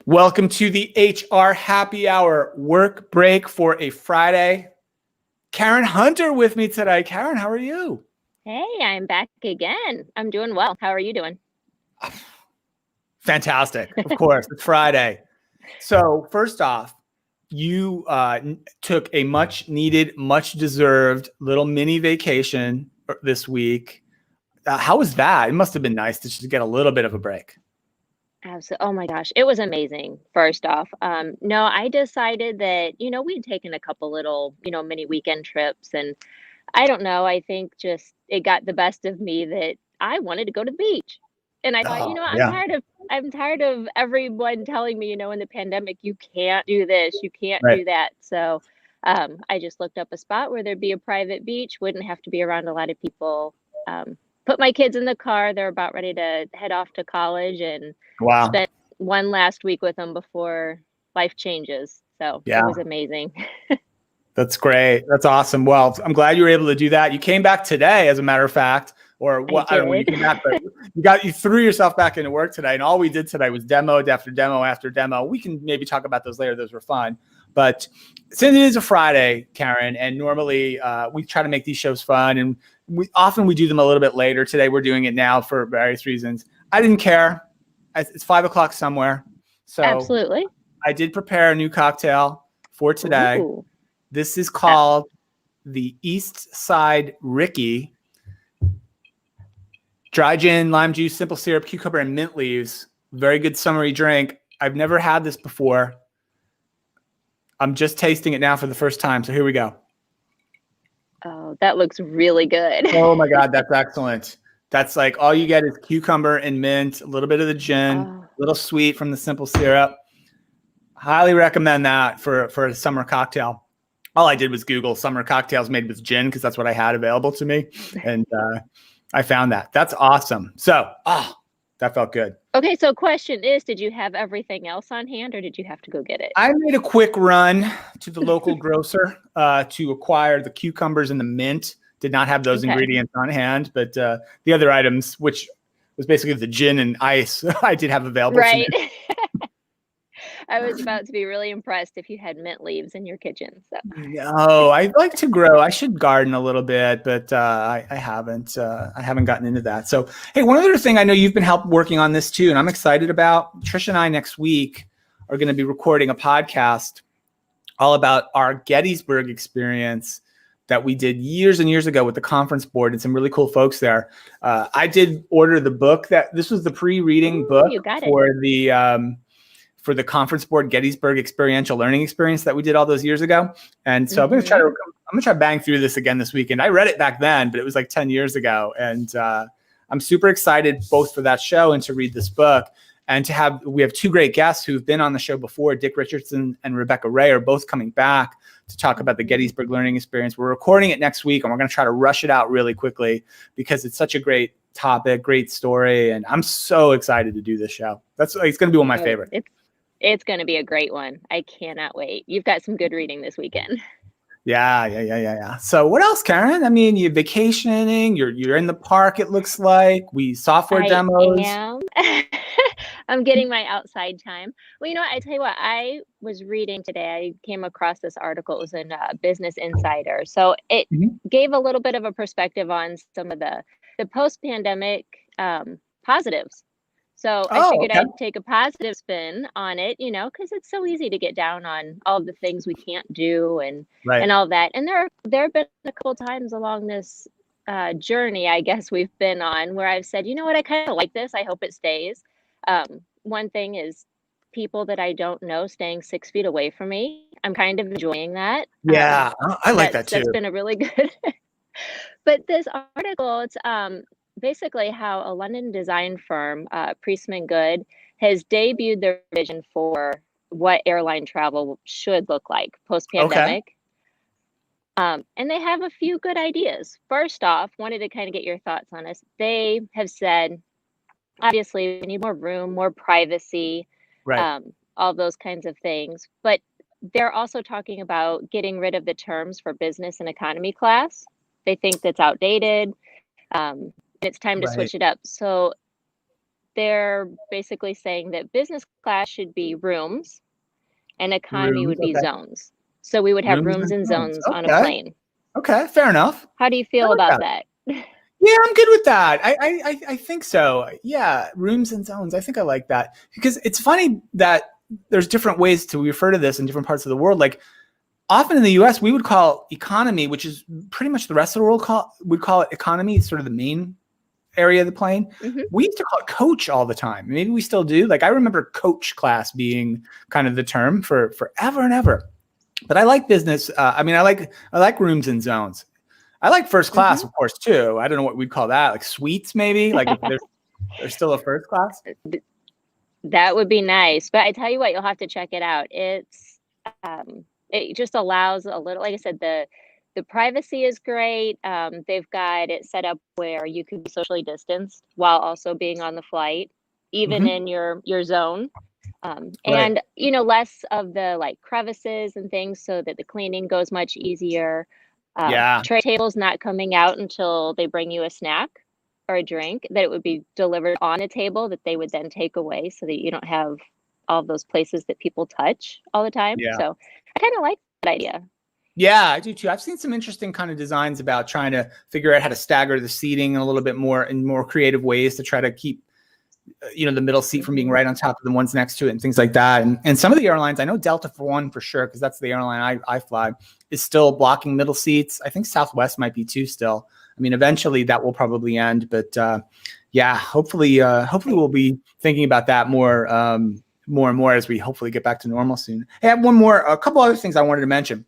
Welcome to the HR Happy Hour work break for a Friday. Karen Hunter with me today. Karen, how are you? Hey, I'm back again. I'm doing well. How are you doing? Fantastic. Of course, it's Friday. So first off, you took a much needed, much deserved little mini vacation this week. How was that? It must have been nice to just get a little bit of a break. Absolutely. Oh my gosh, it was amazing. First off, no, I decided that, we'd taken a couple little, mini weekend trips, and I don't know, I think just it got the best of me that I wanted to go to the beach. And I thought, Oh, I'm yeah. tired of everyone telling me, in the pandemic, you can't do this, you can't Right. do that. So, I just looked up a spot where there'd be a private beach, wouldn't have to be around a lot of people. Put my kids in the car. They're about ready to head off to college, and Wow. spent one last week with them before life changes. So it Yeah. was amazing. That's great. That's awesome. Well, I'm glad you were able to do that. You came back today, as a matter of fact, or what? I don't know when you did. came back, but you threw yourself back into work today, and all we did today was demo after demo after demo. We can maybe talk about those later; those were fun. But since it is a Friday, Karen, and normally we try to make these shows fun, and we do them a little bit later. Today we're doing it now for various reasons. I didn't care. It's 5 o'clock somewhere, so Absolutely. I did prepare a new cocktail for today. Ooh. This is called the East Side Ricky. Dry gin, lime juice, simple syrup, cucumber, and mint leaves. Very good summery drink. I've never had this before. I'm just tasting it now for the first time. So here we go. Oh, that looks really good. Oh my God, that's excellent. That's like all you get is cucumber and mint, a little bit of the gin, a little sweet from the simple syrup. Highly recommend that for a summer cocktail. All I did was Google summer cocktails made with gin because that's what I had available to me. And I found that. That's awesome. So, that felt good. Okay, so question is, did you have everything else on hand, or did you have to go get it? I made a quick run to the local grocer to acquire the cucumbers and the mint. Did not have those ingredients on hand, but the other items, which was basically the gin and ice, I did have available to me. I was about to be really impressed if you had mint leaves in your kitchen. So. No, I like to grow. I should garden a little bit, but I haven't. I haven't gotten into that. So, hey, one other thing I know you've been working on this too, and I'm excited about. Trish and I next week are going to be recording a podcast all about our Gettysburg experience that we did years and years ago with the conference board and some really cool folks there. I did order the book. This was the pre-reading book for the conference board Gettysburg experiential learning experience that we did all those years ago. And so I'm going to try to bang through this again this weekend. I read it back then, but it was like 10 years ago. And I'm super excited both for that show and to read this book. And we have two great guests who've been on the show before. Dick Richardson and Rebecca Ray are both coming back to talk about the Gettysburg learning experience. We're recording it next week, and we're going to try to rush it out really quickly because it's such a great topic, great story. And I'm so excited to do this show. It's going to be one of my favorites. It's going to be a great one. I cannot wait. You've got some good reading this weekend. Yeah. So what else, Karen? I mean, you're vacationing, you're in the park, it looks like. Demos. I am. I'm getting my outside time. Well, I tell you what, I was reading today. I came across this article. It was in Business Insider. So it gave a little bit of a perspective on some of the post-pandemic positives. So I figured I'd take a positive spin on it, because it's so easy to get down on all the things we can't do and all that. And there have been a couple times along this journey, I guess we've been on, where I've said, you know what, I kind of like this. I hope it stays. One thing is people that I don't know staying 6 feet away from me. I'm kind of enjoying that. Yeah, I like that too. That's been a really good. But this article, it's basically how a London design firm, Priestman Good, has debuted their vision for what airline travel should look like post-pandemic. And they have a few good ideas. First off, wanted to kind of get your thoughts on this. They have said, obviously, we need more room, more privacy, all those kinds of things. But they're also talking about getting rid of the terms for business and economy class. They think that's outdated. It's time to switch it up. So they're basically saying that business class should be rooms and economy would be Okay. zones. So we would have rooms and zones on a plane. Okay, fair enough. How do you feel about that? Yeah, I'm good with that. I think so. Yeah, rooms and zones. I think I like that because it's funny that there's different ways to refer to this in different parts of the world. Like often in the U.S., we would call economy, which is pretty much the rest of the world would call it economy. It's sort of the main area of the plane. Mm-hmm. We used to call it coach all the time. Maybe we still do. Like I remember coach class being kind of the term for forever and ever. But I like business. I like rooms and zones. I like first class, of course, too. I don't know what we'd call that, like suites, maybe. Like if there's still a first class. That would be nice. But I tell you what, you'll have to check it out. It just allows a little, like I said, the privacy is great. They've got it set up where you could be socially distanced while also being on the flight, even in your zone. And, less of the like crevices and things so that the cleaning goes much easier. Tray tables not coming out until they bring you a snack or a drink, that it would be delivered on a table that they would then take away so that you don't have all those places that people touch all the time. Yeah. So I kind of like that idea. Yeah, I do too. I've seen some interesting kind of designs about trying to figure out how to stagger the seating a little bit more in more creative ways to try to keep the middle seat from being right on top of the ones next to it and things like that. And some of the airlines, I know Delta for one for sure, because that's the airline I fly, is still blocking middle seats. I think Southwest might be too still. I mean, eventually that will probably end, but hopefully we'll be thinking about that more and more as we hopefully get back to normal soon. I have a couple other things I wanted to mention.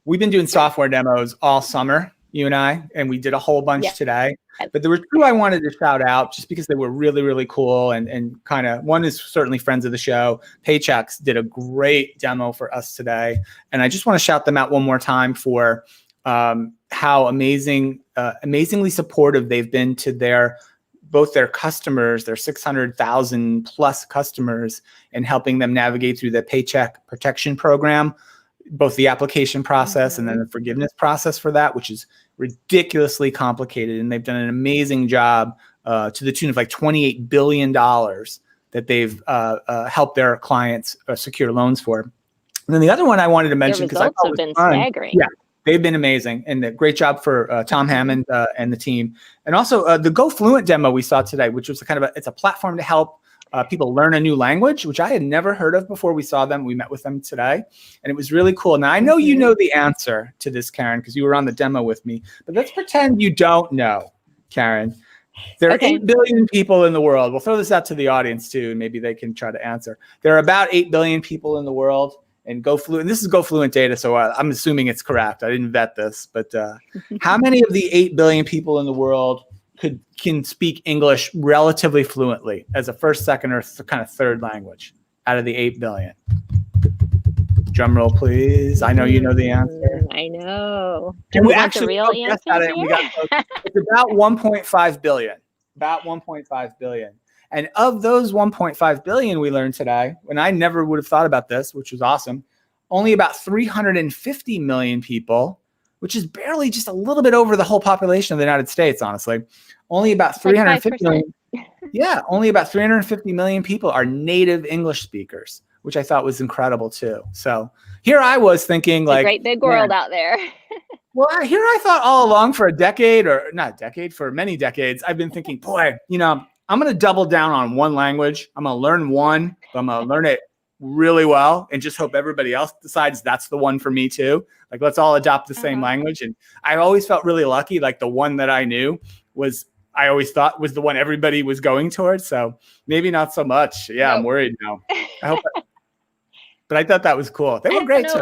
We've been doing software demos all summer, you and I, and we did a whole bunch today. But there were two I wanted to shout out just because they were really, really cool and kind of, one is certainly friends of the show. Paychex did a great demo for us today. And I just want to shout them out one more time for how amazingly supportive they've been to both their customers, their 600,000 plus customers, and helping them navigate through the Paycheck Protection Program, both the application process and then the forgiveness process for that, which is ridiculously complicated. And they've done an amazing job to the tune of like $28 billion that they've helped their clients secure loans for. And then the other one I wanted to mention, because I thought have been staggering. Yeah, they've been amazing. And a great job for Tom Hammond and the team. And also the Go Fluent demo we saw today, which was it's a platform to help people learn a new language, which I had never heard of before we saw them. We met with them today, and it was really cool. Now, I know you know the answer to this, Karen, because you were on the demo with me, but let's pretend you don't know, Karen. There are 8 billion people in the world. We'll throw this out to the audience, too, and maybe they can try to answer. There are about 8 billion people in the world, and GoFluent, and this is GoFluent data, so I'm assuming it's correct. I didn't vet this, but how many of the 8 billion people in the world can speak English relatively fluently as a first, second, or kind of third language out of the 8 billion? Drum roll, please. I know you know the answer. I know. And we actually real answer it's about 1.5 billion. About 1.5 billion. And of those 1.5 billion we learned today, and I never would have thought about this, which was awesome, only about 350 million people, which is barely just a little bit over the whole population of the United States, honestly. Only about 350 million. Yeah, only about 350 million people are native English speakers, which I thought was incredible too. So here I was thinking, it's like, a great big world out there. Well, here I thought all along for for many decades, I've been thinking, boy, I'm going to double down on one language. I'm going to learn one, but I'm going to learn it really well and just hope everybody else decides that's the one for me too. Like, let's all adopt the same language. And I always felt really lucky. Like the one that I knew I always thought was the one everybody was going towards. So maybe not so much. Yeah, nope. I'm worried now. But I thought that was cool. They were great too.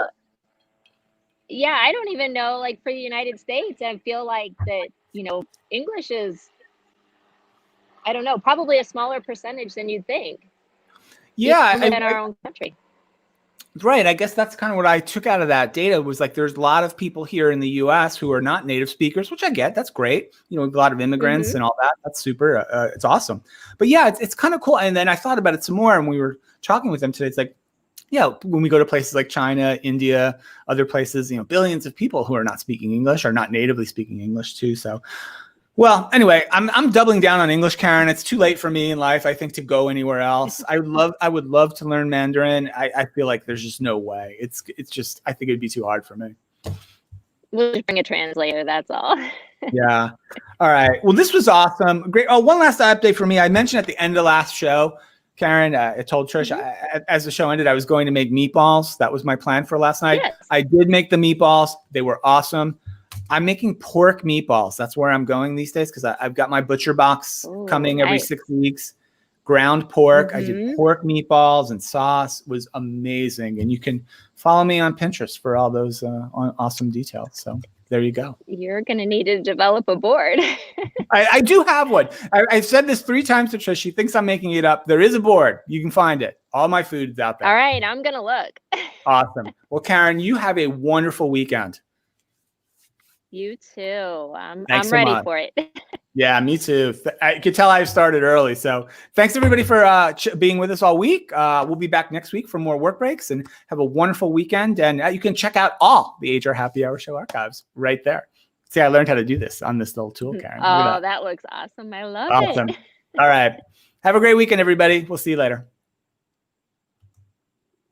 Yeah, I don't even know, like for the United States, I feel like that, English is, I don't know, probably a smaller percentage than you'd think. Yeah. In our own country. Right. I guess that's kind of what I took out of that data was like, there's a lot of people here in the US who are not native speakers, which I get. That's great. A lot of immigrants and all that. That's super. It's awesome. But yeah, it's kind of cool. And then I thought about it some more and we were talking with them today. It's like, yeah, when we go to places like China, India, other places, billions of people who are not speaking English are not natively speaking English too. So Well, anyway, I'm doubling down on English, Karen. It's too late for me in life, I think, to go anywhere else. I would love to learn Mandarin. I feel like there's just no way. It's just, I think it'd be too hard for me. We'll just bring a translator. That's all. Yeah. All right. Well, this was awesome. Great. Oh, one last update for me. I mentioned at the end of last show, Karen, I told Trish, as the show ended, I was going to make meatballs. That was my plan for last night. Yes. I did make the meatballs. They were awesome. I'm making pork meatballs. That's where I'm going these days because I've got my butcher box coming every 6 weeks. Ground pork. I did pork meatballs and sauce. It was amazing. And you can follow me on Pinterest for all those awesome details. So there you go. You're going to need to develop a board. I do have one. I've said this 3 times to Trish. She thinks I'm making it up. There is a board. You can find it. All my food's out there. All right. I'm going to look. Awesome. Well, Karen, you have a wonderful weekend. You too. I'm ready for it. Yeah, me too. I could tell I started early. So thanks everybody for being with us all week. We'll be back next week for more work breaks, and have a wonderful weekend. And you can check out all the HR Happy Hour Show archives right there. See, I learned how to do this on this little tool, Karen. Oh, that looks awesome. I love it. Awesome. All right. Have a great weekend, everybody. We'll see you later.